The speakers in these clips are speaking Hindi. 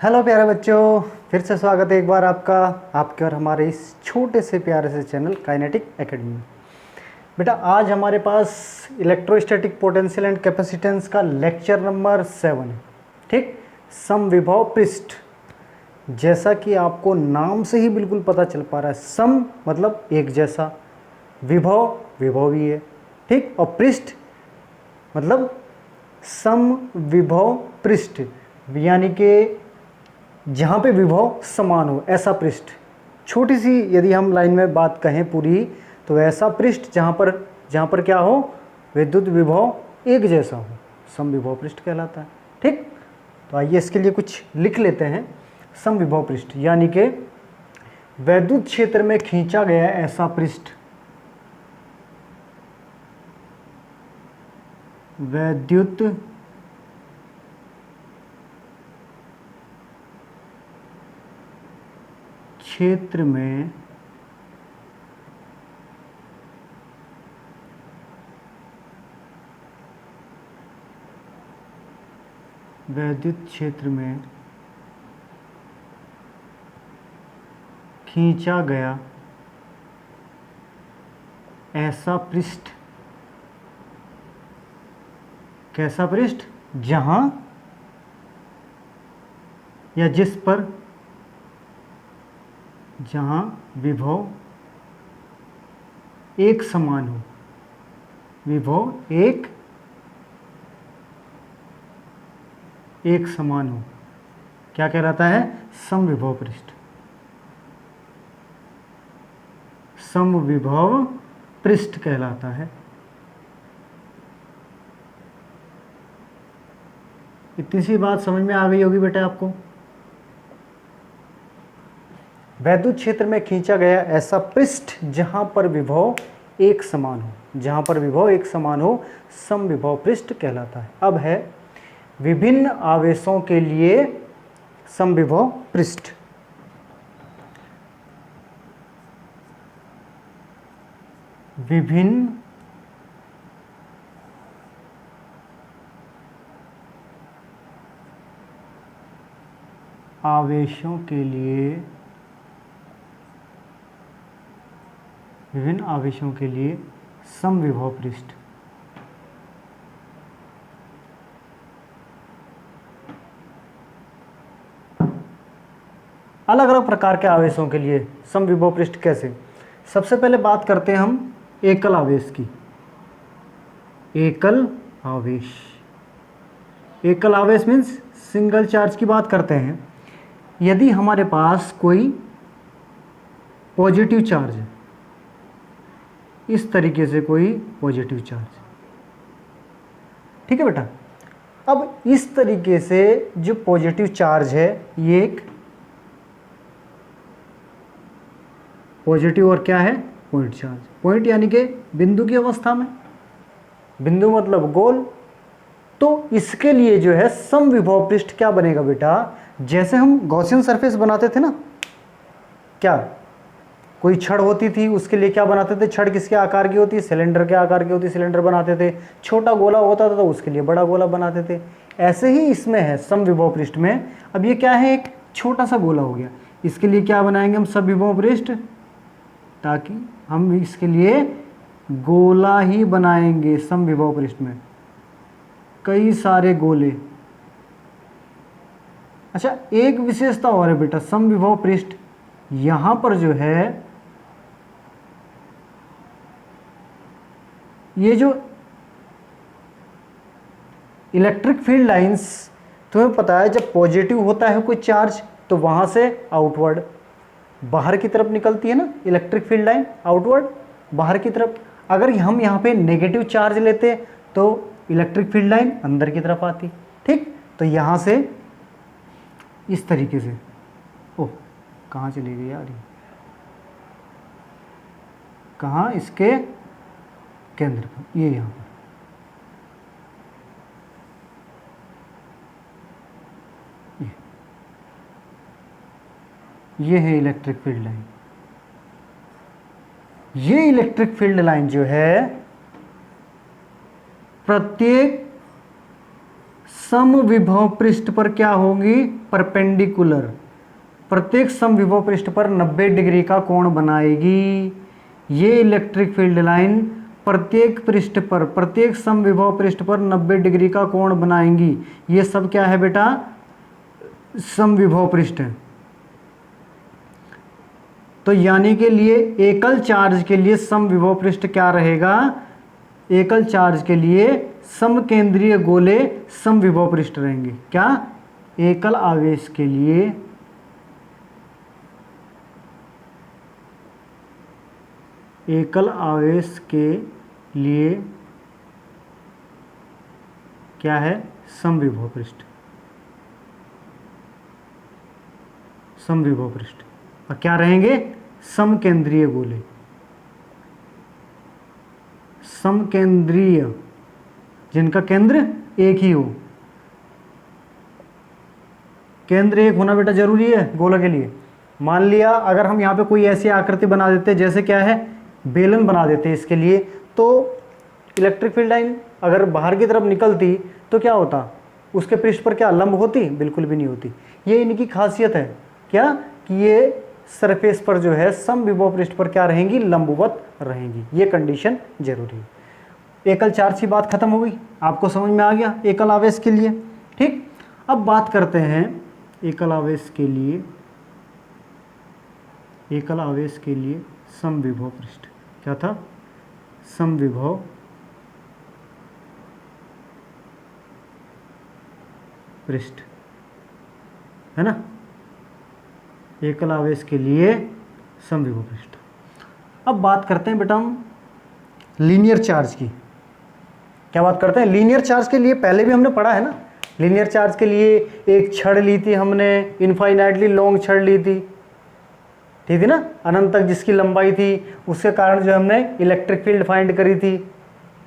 हेलो प्यारे बच्चों, फिर से स्वागत है एक बार आपका आपके और हमारे इस छोटे से प्यारे से चैनल काइनेटिक एकेडमी में। बेटा आज हमारे पास इलेक्ट्रोस्टैटिक पोटेंशियल एंड कैपेसिटेंस का लेक्चर नंबर 7 है। ठीक, समविभव पृष्ठ। जैसा कि आपको नाम से ही बिल्कुल पता चल पा रहा है, सम मतलब एक जैसा, विभव विभव भी है, ठीक, और पृष्ठ मतलब समविभव पृष्ठ, यानी कि जहाँ पे विभव समान हो ऐसा पृष्ठ। छोटी सी यदि हम लाइन में बात कहें पूरी, तो ऐसा पृष्ठ जहाँ पर क्या हो, विद्युत विभव एक जैसा हो, समविभव पृष्ठ कहलाता है। ठीक, तो आइए इसके लिए कुछ लिख लेते हैं। समविभव पृष्ठ यानी कि वैद्युत क्षेत्र में खींचा गया ऐसा पृष्ठ, वैद्युत क्षेत्र में खींचा गया ऐसा पृष्ठ, कैसा पृष्ठ, जहां या जिस पर, जहां विभव एक समान हो, विभव एक समान हो, क्या कहलाता है, समविभव पृष्ठ। समविभव पृष्ठ कहलाता है। इतनी सी बात समझ में आ गई होगी बेटा आपको। वैद्युत क्षेत्र में खींचा गया ऐसा पृष्ठ जहां पर विभव एक समान हो, जहां पर विभव एक समान हो, समविभव पृष्ठ कहलाता है। अब है विभिन्न आवेशों के लिए समविभव पृष्ठ। विभिन्न आवेशों के लिए, विभिन्न आवेशों के लिए समविभव पृष्ठ। अलग अलग प्रकार के आवेशों के लिए समविभव पृष्ठ कैसे। सबसे पहले बात करते हैं हम एकल आवेश की। एकल आवेश, एकल आवेश मीन्स सिंगल चार्ज की बात करते हैं। यदि हमारे पास कोई पॉजिटिव चार्ज है, इस तरीके से कोई पॉजिटिव चार्ज, ठीक है बेटा। अब इस तरीके से जो पॉजिटिव चार्ज है, ये एक पॉजिटिव और क्या है, पॉइंट चार्ज। पॉइंट यानी कि बिंदु की अवस्था में, बिंदु मतलब गोल। तो इसके लिए जो है समविभव पृष्ठ क्या बनेगा बेटा, जैसे हम गॉसियन सरफेस बनाते थे ना, क्या कोई छड़ होती थी, उसके लिए क्या बनाते थे, छड़ किसके आकार की होती है, सिलेंडर के आकार की होती है, सिलेंडर बनाते थे। छोटा गोला होता था तो उसके लिए बड़ा गोला बनाते थे। ऐसे ही इसमें है समविभव पृष्ठ में। अब ये क्या है, एक छोटा सा गोला हो गया, इसके लिए क्या बनाएंगे हम, समविभव पृष्ठ, ताकि हम इसके लिए गोला ही बनाएंगे। समविभव पृष्ठ में कई सारे गोले। अच्छा, एक विशेषता और है बेटा समविभव पृष्ठ, यहां पर जो है ये जो इलेक्ट्रिक फील्ड लाइंस, तुम्हें पता है जब पॉजिटिव होता है कोई चार्ज तो वहां से आउटवर्ड बाहर की तरफ निकलती है ना, इलेक्ट्रिक फील्ड लाइन आउटवर्ड बाहर की तरफ। अगर हम यहाँ पे नेगेटिव चार्ज लेते तो इलेक्ट्रिक फील्ड लाइन अंदर की तरफ आती। ठीक, तो यहाँ से इस तरीके से, ओह कहाँ चली गई यार, कहाँ, इसके केंद्र पर, ये यहाँ पर, ये है इलेक्ट्रिक फील्ड लाइन। ये इलेक्ट्रिक फील्ड लाइन जो है प्रत्येक समविभव पृष्ठ पर क्या होगी, परपेंडिकुलर, प्रत्येक समविभव पृष्ठ पर 90 डिग्री का कोण बनाएगी। ये इलेक्ट्रिक फील्ड लाइन प्रत्येक पृष्ठ पर, प्रत्येक समविभव पृष्ठ पर 90 डिग्री का कोण बनाएंगी। ये सब क्या है बेटा, समविभव पृष्ठ है। तो यानी के लिए एकल चार्ज के लिए समविभव पृष्ठ क्या रहेगा, एकल चार्ज के लिए समकेंद्रीय गोले समविभव पृष्ठ रहेंगे। क्या, एकल आवेश के लिए एकल आवेश के लिए क्या है, समविभव पृष्ठ, समविभव पृष्ठ। और क्या रहेंगे, समकेंद्रीय गोले, समकेंद्रीय, जिनका केंद्र एक ही हो। केंद्र एक होना बेटा जरूरी है गोला के लिए। मान लिया अगर हम यहाँ पे कोई ऐसी आकृति बना देते जैसे क्या है, बेलन बना देते इसके लिए, तो इलेक्ट्रिक फील्ड लाइन अगर बाहर की तरफ निकलती तो क्या होता, उसके पृष्ठ पर क्या लंब होती, बिल्कुल भी नहीं होती। ये इनकी खासियत है क्या, कि ये सरफेस पर जो है समविभव पृष्ठ पर क्या रहेंगी, लंबवत रहेंगी। ये कंडीशन जरूरी है। एकल चार्ज की बात खत्म हो गई, आपको समझ में आ गया एकल आवेश के लिए। ठीक, अब बात करते हैं एकल आवेश के लिए, एकल आवेश के लिए समविभव पृष्ठ क्या था, समविभव पृष्ठ है ना, एकल आवेश के लिए समविभव पृष्ठ। अब बात करते हैं बेटा हम लीनियर चार्ज की। क्या बात करते हैं, लीनियर चार्ज के लिए पहले भी हमने पढ़ा है ना। लीनियर चार्ज के लिए एक छड़ ली थी हमने, इनफाइनाइटली लॉन्ग छड़ ली थी, ठीक है ना, अनंत तक जिसकी लंबाई थी, उसके कारण जो हमने इलेक्ट्रिक फील्ड फाइंड करी थी,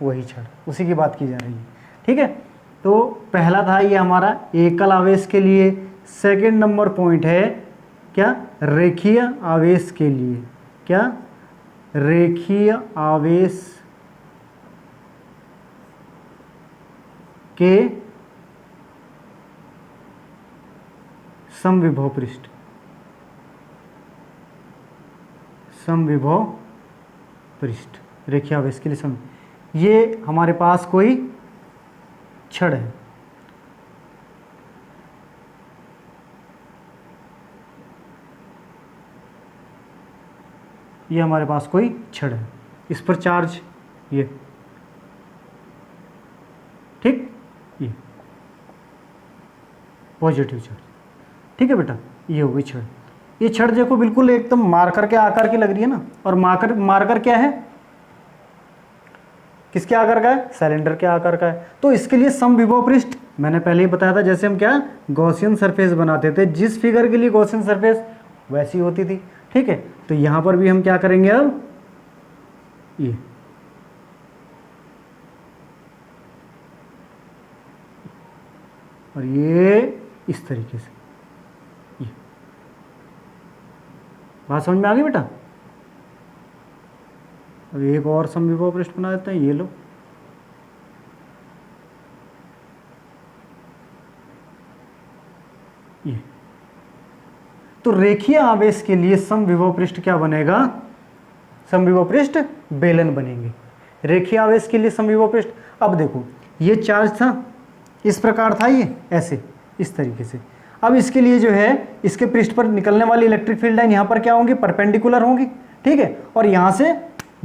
वही छड़, उसी की बात की जा रही है। ठीक है, तो पहला था ये हमारा एकल आवेश के लिए। सेकंड नंबर पॉइंट है क्या, रेखीय आवेश के लिए। क्या, रेखीय आवेश के समविभव पृष्ठ, समविभव पृष्ठ, रेखीय आवेश के लिए सम, ये हमारे पास कोई छड़ है, ये हमारे पास कोई छड़ है, इस पर चार्ज ये, ठीक, ये पॉजिटिव चार्ज। ठीक है बेटा, ये हो गई छड़। ये छड़ देखो बिल्कुल एकदम मार्कर के आकार की लग रही है ना, और मार्कर क्या है, किसके आकार का है, सिलेंडर के आकार का है। तो इसके लिए समविभव पृष्ठ मैंने पहले ही बताया था, जैसे हम क्या गॉसियन सरफेस बनाते थे, जिस फिगर के लिए गॉसियन सरफेस वैसी होती थी। ठीक है, तो यहां पर भी हम क्या करेंगे, अब ये और ये इस तरीके से, ये बात समझ में आ गई बेटा। अब एक और समविभव पृष्ठ बना देते हैं, ये लो, ये तो रेखीय आवेश के लिए समविभव पृष्ठ क्या बनेगा, समविभव पृष्ठ बेलन बनेंगे। रेखीय आवेश के लिए समविभव पृष्ठ, अब देखो ये चार्ज था, इस प्रकार था ये ऐसे, इस तरीके से। अब इसके लिए जो है, इसके पृष्ठ पर निकलने वाली इलेक्ट्रिक फील्ड लाइन यहाँ पर क्या होंगी, परपेंडिकुलर होंगी। ठीक है, और यहाँ से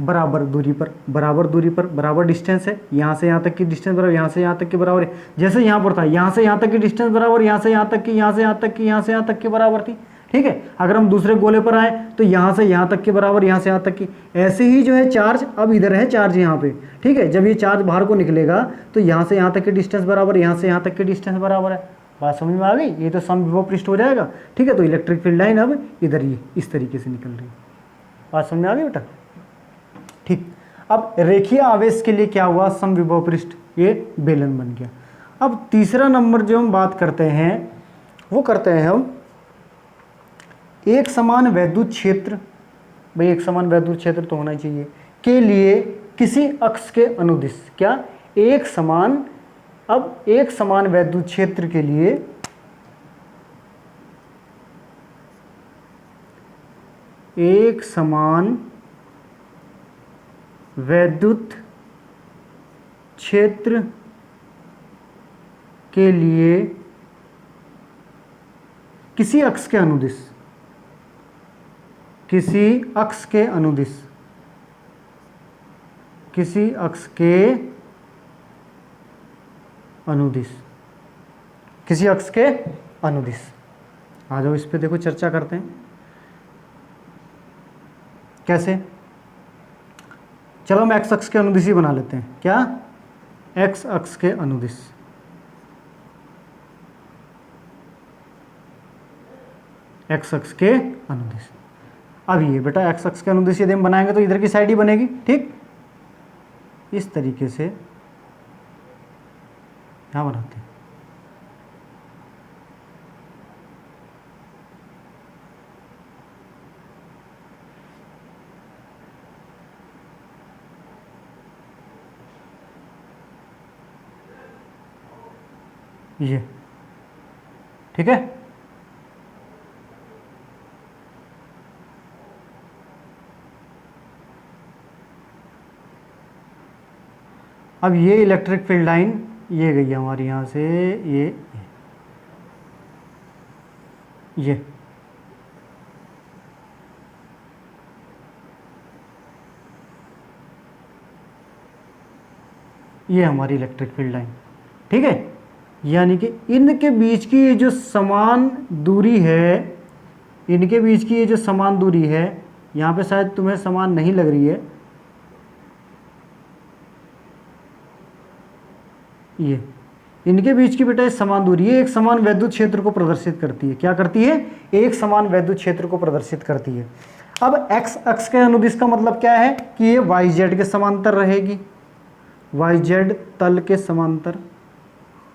बराबर दूरी पर, बराबर दूरी पर, बराबर डिस्टेंस है, यहाँ से यहाँ तक की डिस्टेंस बराबर, यहाँ से यहाँ तक की बराबर है। जैसे यहाँ पर था, यहाँ से यहाँ तक की डिस्टेंस बराबर, यहाँ से यहाँ तक की, यहाँ से यहाँ तक की, यहाँ से यहाँ तक की बराबर थी। ठीक है, अगर हम दूसरे गोले पर आए तो यहाँ से यहाँ तक के बराबर, यहाँ से यहाँ तक की, ऐसे ही जो है चार्ज, अब इधर है चार्ज यहाँ पे। ठीक है, जब ये चार्ज बाहर को निकलेगा तो यहाँ से यहाँ तक की डिस्टेंस बराबर, यहाँ से यहाँ तक की डिस्टेंस बराबर है। बात समझ में आ गई, ये तो समविभव पृष्ठ हो जाएगा। ठीक है, तो इलेक्ट्रिक फील्ड लाइन अब इधर ये इस तरीके से निकल रही है। बात समझ में आ गई बेटा। ठीक, अब रेखीय आवेश के लिए क्या हुआ, समविभव पृष्ठ ये बेलन बन गया। अब तीसरा नंबर जो हम बात करते हैं वो करते हैं हम एक समान वैद्युत क्षेत्र, भाई एक समान वैद्युत क्षेत्र तो होना चाहिए, के लिए किसी अक्ष के अनुदिश। क्या, एक समान अब एक समान वैद्युत क्षेत्र के लिए एक समान वैद्युत क्षेत्र के लिए किसी अक्ष के अनुदिश, किसी अक्ष के अनुदिश, किसी अक्ष के अनुदिश, किसी अक्ष के अनुदिश। आ जाओ इस पे देखो, चर्चा करते हैं कैसे। चलो हम एक्स अक्ष के अनुदिश ही बना लेते हैं। क्या? एक्स अक्ष के अनुदिश। एक्स अक्ष के अनुदिश। अब ये बेटा एक्स अक्ष के अनुदिश यदि हम बनाएंगे तो इधर की साइड ही बनेगी, ठीक। इस तरीके से यहां बनाते हैं। ये ठीक है। अब ये इलेक्ट्रिक फील्ड लाइन ये गई हमारी यहाँ से, ये हमारी इलेक्ट्रिक फील्ड लाइन, ठीक है। यानी कि इनके बीच की ये जो समान दूरी है, इनके बीच की ये जो समान दूरी है, यहाँ पे शायद तुम्हें समान नहीं लग रही है, ये इनके बीच की बेटा समान दूरी, ये एक समान वैद्युत क्षेत्र को प्रदर्शित करती है। क्या करती है? एक समान वैद्युत क्षेत्र को प्रदर्शित करती है। अब एक्स अक्ष के अनुदिश का मतलब क्या है कि ये वाई जेड के समांतर रहेगी, वाई जेड तल के समांतर,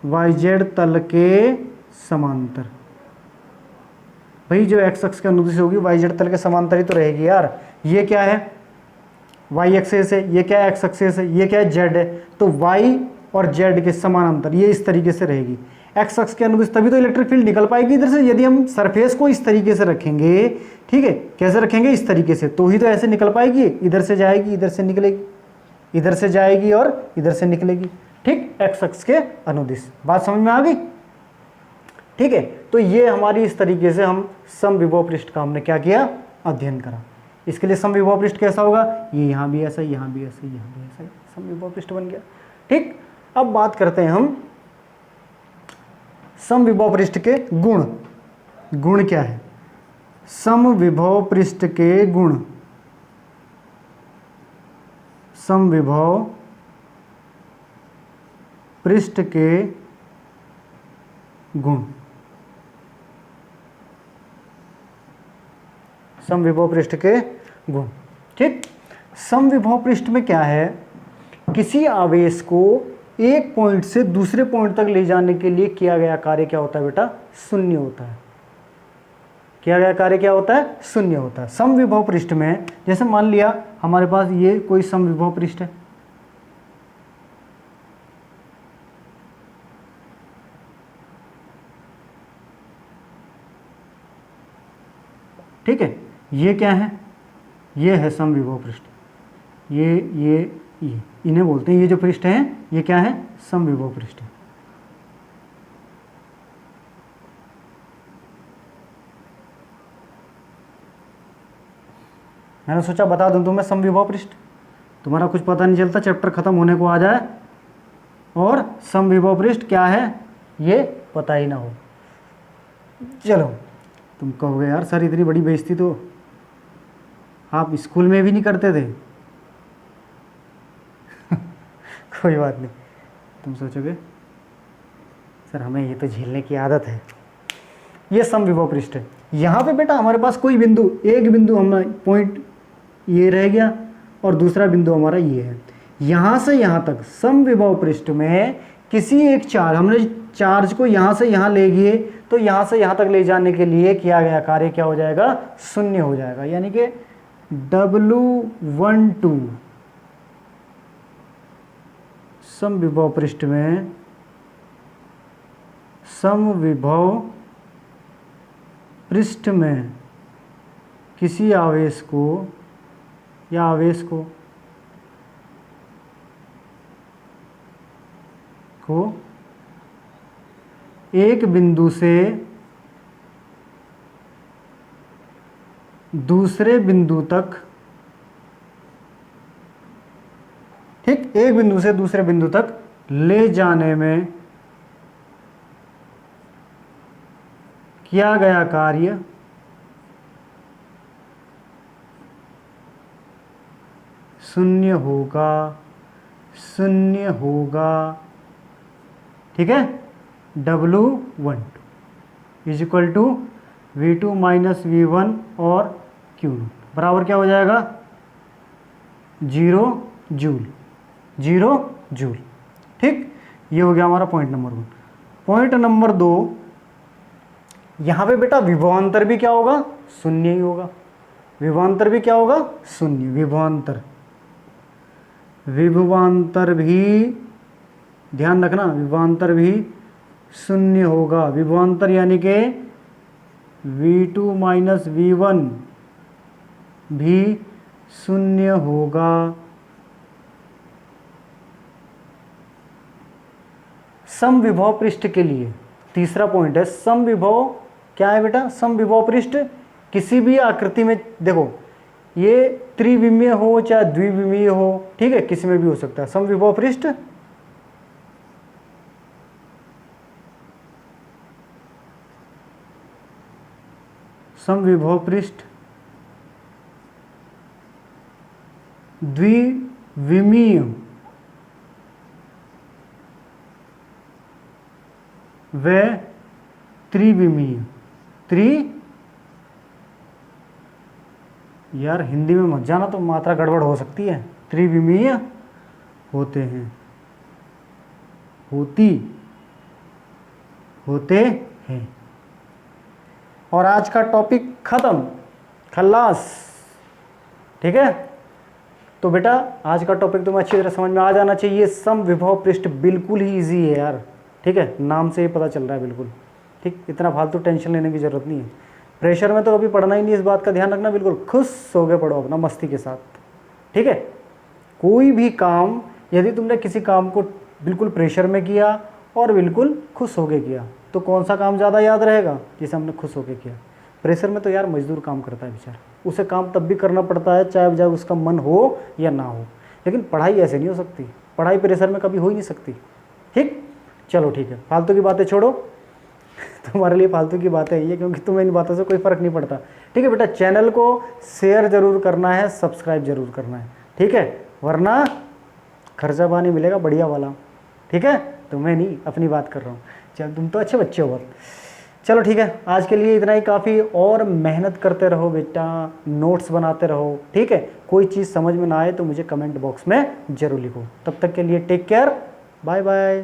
वाई जेड तल के समांतर। भाई जो एक्स अक्ष के अनुदिश होगी वाई जेड तल के समांतर ही तो रहेगी यार। ये क्या है? वाई एक्सेस है, ये क्या है? एक्स एक्सेस है, ये क्या है? जेड है। तो वाई और जेड के समानांतर ये इस तरीके से रहेगी। एक्स अक्ष के अनुदिश, तभी तो इलेक्ट्रिक फील्ड निकल पाएगी इधर से। यदि हम सरफेस को इस तरीके से रखेंगे, ठीक है, कैसे रखेंगे? इस तरीके से, तो ही तो ऐसे निकल पाएगी। इधर से जाएगी, इधर से निकलेगी, इधर से जाएगी और इधर से निकलेगी, ठीक। एक्स अक्ष के अनुदिश। बात समझ में आ गई? ठीक है। तो ये हमारी इस तरीके से हम समविभव पृष्ठ का हमने क्या किया? अध्ययन करा। इसके लिए समविभव पृष्ठ कैसा होगा? ये यहाँ भी ऐसा, यहाँ भी ऐसा, यहाँ भी ऐसा, समविभव पृष्ठ बन गया, ठीक। अब बात करते हैं हम समविभव पृष्ठ के गुण। गुण क्या है? समविभव पृष्ठ के गुण, समविभव पृष्ठ के गुण, समविभव पृष्ठ के गुण, ठीक। समविभव पृष्ठ में क्या है? किसी आवेश को एक पॉइंट से दूसरे पॉइंट तक ले जाने के लिए किया गया कार्य क्या होता है बेटा? शून्य होता है। किया गया कार्य क्या होता है? शून्य होता है। समविभव पृष्ठ में जैसे मान लिया हमारे पास ये कोई समविभव पृष्ठ है, ठीक है। ये क्या है? ये है समविभव पृष्ठ। ये इन्हें बोलते हैं, ये जो पृष्ठ हैं ये क्या है? समविभव पृष्ठ है। मैंने सोचा बता दूं तुम्हें समविभव पृष्ठ, तुम्हारा कुछ पता नहीं चलता, चैप्टर खत्म होने को आ जाए और समविभव पृष्ठ क्या है ये पता ही ना हो। चलो, तुम कहोगे यार सर इतनी बड़ी बेइज्जती तो आप स्कूल में भी नहीं करते थे। कोई बात नहीं, तुम सोचोगे सर हमें ये तो झेलने की आदत है। ये समविभव पृष्ठ है। यहाँ पे बेटा हमारे पास कोई बिंदु, एक बिंदु हमारा पॉइंट ये रह गया और दूसरा बिंदु हमारा ये है। यहाँ से यहाँ तक समविभव पृष्ठ में किसी एक चार्ज, हमने चार्ज को यहाँ से यहाँ ले गए तो यहाँ से यहाँ तक ले जाने के लिए किया गया कार्य क्या हो जाएगा? शून्य हो जाएगा। यानी कि W12 समविभव पृष्ठ में समविभव पृष्ठ में किसी आवेश को या आवेश को एक बिंदु से दूसरे बिंदु तक, ठीक, एक बिंदु से दूसरे बिंदु तक ले जाने में किया गया कार्य शून्य होगा, ठीक है। W12 is equal to V2 minus V1 और Q बराबर क्या हो जाएगा, 0 जूल, ठीक। ये हो गया हमारा पॉइंट नंबर 1। पॉइंट नंबर 2, यहाँ पे बेटा विभवांतर भी क्या होगा, शून्य ही होगा। विभवांतर भी क्या होगा, शून्य। विभवांतर भी ध्यान रखना, विभवांतर भी शून्य होगा। विभवांतर यानी कि V2 माइनस V1 भी शून्य होगा। समविभव पृष्ठ के लिए तीसरा पॉइंट है, समविभव क्या है बेटा, समविभव पृष्ठ किसी भी आकृति में, देखो ये त्रिविमीय हो चाहे द्विविमीय हो, ठीक है, किसी में भी हो सकता है। समविभव पृष्ठ द्विविमीय व त्रिविमीय, यार हिंदी में मत जाना तो मात्रा गड़बड़ हो सकती है। त्रिविमीय होते हैं। और आज का टॉपिक खत्म, खल्लास, ठीक है। तो बेटा आज का टॉपिक तुम्हें अच्छी तरह समझ में आ जाना चाहिए। समविभव पृष्ठ बिल्कुल ही इजी है यार, ठीक है, नाम से ही पता चल रहा है बिल्कुल, ठीक। इतना फालतू टेंशन लेने की जरूरत नहीं है। प्रेशर में तो कभी पढ़ना ही नहीं, इस बात का ध्यान रखना, बिल्कुल खुश हो के पढ़ो अपना मस्ती के साथ, ठीक है। कोई भी काम यदि तुमने किसी काम को बिल्कुल प्रेशर में किया और बिल्कुल खुश होके किया तो कौन सा काम ज़्यादा याद रहेगा, जिसे हमने खुश होके किया। प्रेशर में तो यार मजदूर काम करता है बेचारा, उसे काम तब भी करना पड़ता है चाहे जब उसका मन हो या ना हो। लेकिन पढ़ाई ऐसे नहीं हो सकती, पढ़ाई प्रेशर में कभी हो ही नहीं सकती, ठीक। चलो ठीक है, फालतू की बातें छोड़ो तुम्हारे लिए फालतू की बातें ही है, क्योंकि तुम्हें इन बातों से कोई फ़र्क नहीं पड़ता, ठीक है बेटा। चैनल को शेयर ज़रूर करना है, सब्सक्राइब ज़रूर करना है, ठीक है, वरना खर्चा पानी मिलेगा बढ़िया वाला, ठीक है। तुम्हें नहीं, अपनी बात कर रहा हूँ। चल तुम तो अच्छे बच्चे हो बहुत। चलो ठीक है, आज के लिए इतना ही काफ़ी। और मेहनत करते रहो बेटा, नोट्स बनाते रहो, ठीक है। कोई चीज़ समझ में ना आए तो मुझे कमेंट बॉक्स में ज़रूर लिखो। तब तक के लिए टेक केयर, बाय बाय।